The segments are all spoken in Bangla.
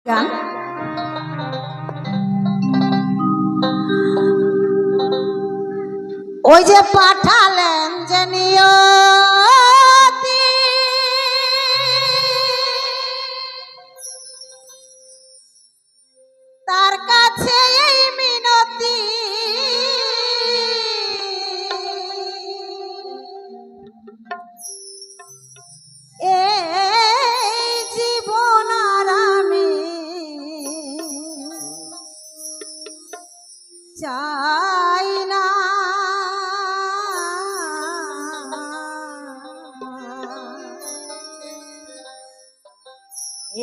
গান ওই যে পাঠালেন যে নিয়তি তার কাছে এই মিনতি এই জীবন আর আমি চাই না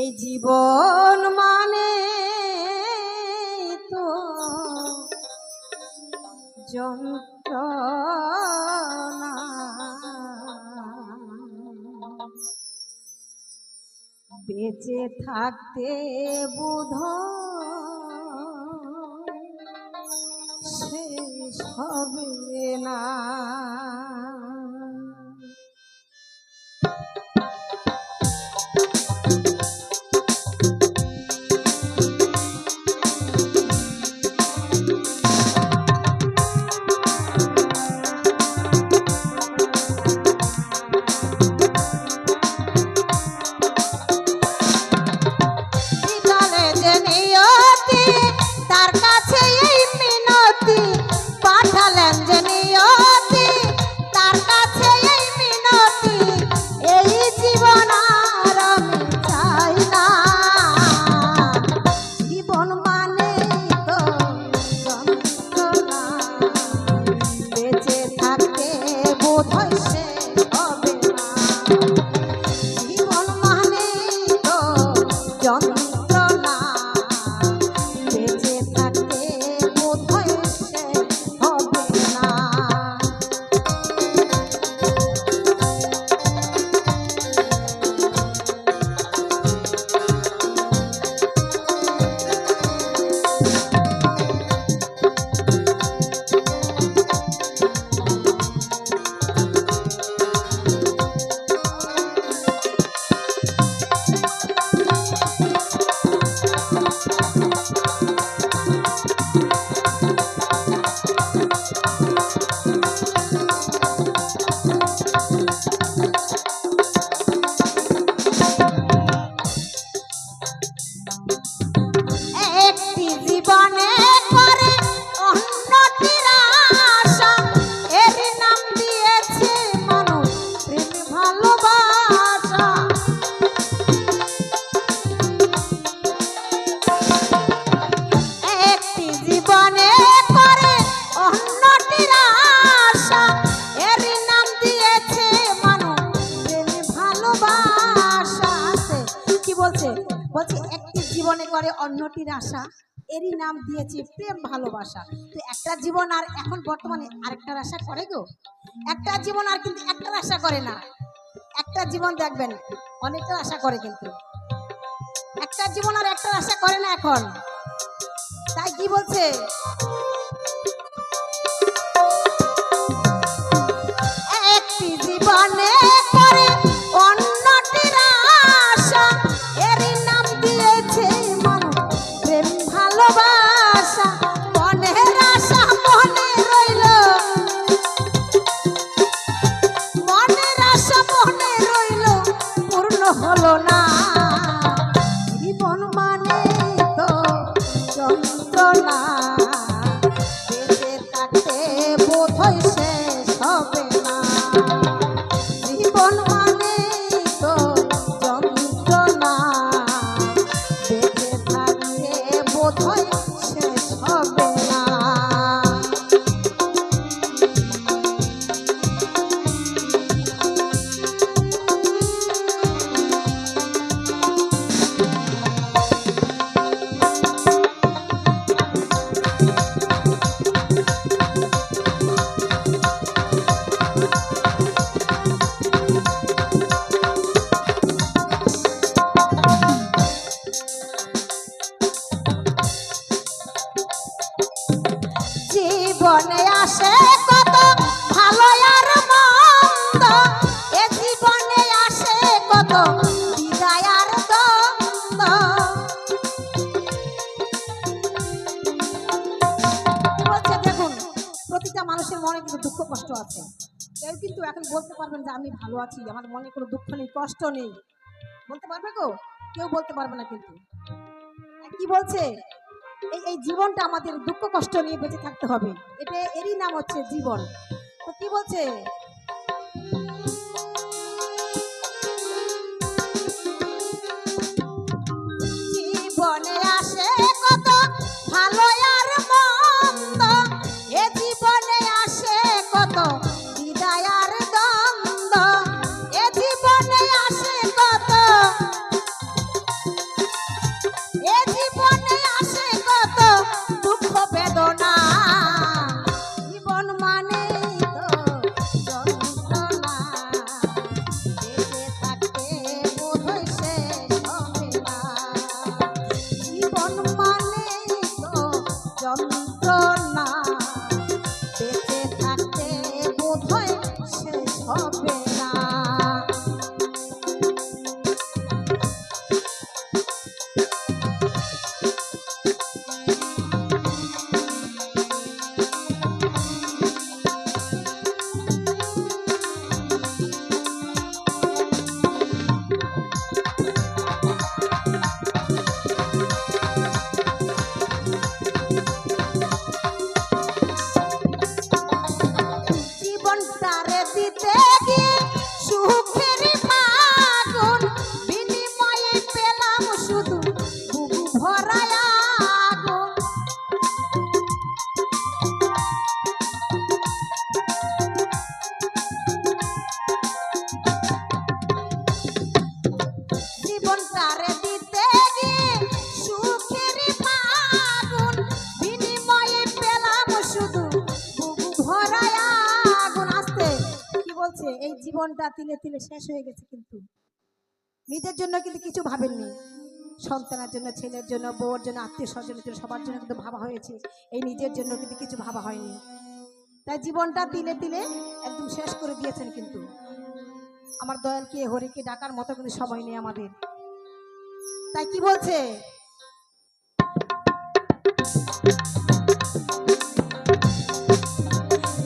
এই জীবন মানে তো যন্ত্রণা বেঁচে থাকতে বুধ শেষ হবে না। বলছে একটি জীবনে করে অন্যটির আশা, এরই নাম দিয়েছে প্রেম ভালোবাসা। তো একটা জীবন আর এখন বর্তমানে আরেকটার আশা করে গো, একটা জীবন আর কিন্তু একটার আশা করে না। একটা জীবন দেখবেন অনেকটার আশা করে, কিন্তু একটা জীবন আর একটার আশা করে না এখন। তাই কি বলছে, একটি জীবনে করে অন্যটির আশা, এরই নাম দিয়েছে মানুষ প্রেম ভালোবাসা। মনের আশা মনে রইল, মনের আশা মনে রইল, পূর্ণ হলো না। জীবন মানে তো যন্ত্রণা, বেঁচে থাকতে বোধহয় শেষ হবে না। জীবন মানে তো যন্ত্রণা, বেঁচে থাকতে বোধহয় শেষ হবে না। জীবনে আসে কত ভালো আর মন্দ, এ জীবনে আসে কত বিদায় আর দ্বন্দ্ব। আছে। কেউ কিন্তু এখন বলতে পারবেন যে আমি ভালো আছি, আমার মনে কোনো দুঃখ নেই, কষ্ট নেই, বলতে পারবে গো? কেউ বলতে পারবে না কিন্তু। কি বলছে, এই এই জীবনটা আমাদের দুঃখ কষ্ট নিয়ে বেঁচে থাকতে হবে, এটা এরই নাম হচ্ছে জীবন। তো কি বলছে, জীবনে আসে কত ভালো আর মন্দ, এ জীবনে আসে কত হৃদয় আর দ্বন্দ্ব, এ জীবনে আসে কত, এ জীবনে আসে কত দুঃখ বেদনা, জীবন মানে তো যন্ত্রণা, বেঁচে থাকতে বোধহয় শেষ হবে না, জীবন মানে তো যন্ত্রণা, বেঁচে থাকতে বোধহয় শেষ হবে না। জীবনটারে দিতে গিয়ে সুখের মাগুন, বিনিময়ে পেলাম শুধু বুকু ভরা আগুন, জীবনটারে দিতে গিয়ে সুখের মাগুন, বিনিময়ে পেলাম শুধু বুকু ভরা আগুন। আসতে কি বলছে, এই জীবনটা তিলে তিলে শেষ হয়ে গেছে, কিন্তু নিজের জন্য কিন্তু কিছু ভাবেননি, সন্তানের জন্য, ছেলের জন্য, বউর জন্য, আত্মীয় স্বজনের জন্য, সবার জন্য কিন্তু ভাবা হয়েছে, এই নিজের জন্য কিন্তু কিছু ভাবা হয়নি। তাই জীবনটা তিলে তিলে একদম শেষ করে দিয়েছেন। কিন্তু আমার দয়ালকে হরিকে ডাকার মতো কিন্তু সময় নেই আমাদের। তাই কি বলছে,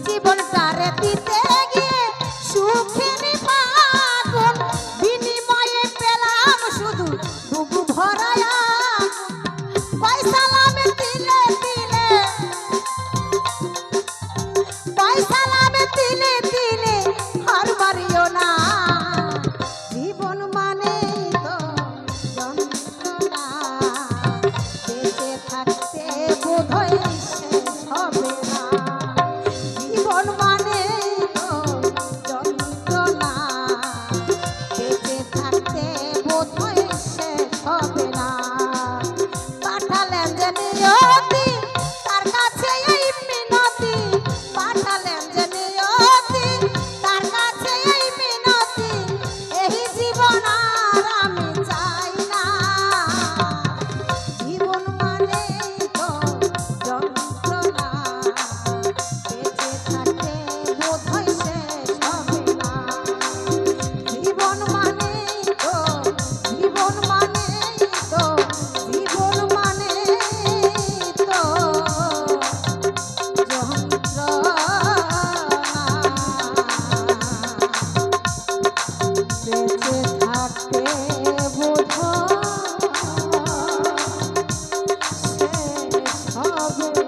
জীবনটারে দিতে গিয়ে সুখের মাগুন, বিনিময়ে পেলাম শুধু বুকু ভরা আগুন, পয়সালামে তিলে তিলে, পয়সালামে তিলে তিলে হার মারিও না, জীবন মানে তো যন্ত্রণা, বেঁচে থাকতে বোধহয় শেষ হবে না, জীবন মানে তো যন্ত্রণা, বেঁচে থাকতে বোধহয় শেষ হবে না, পাঠালেন যে নিয়তি তার কাছে এই মিনতি, পাঠালেন যে নিয়তি তার কাছে এই মিনতি, এই জীবন আর আমি চাই না, জীবন মানে তো যন্ত্রণা, বেঁচে থাকতে বোধহয় শেষ হবে না, জীবন মানে তো, জীবন মানে তো, জীবন মানে তো যন্ত্রণা, বেঁচে থাকতে বোধহয় শেষ হবে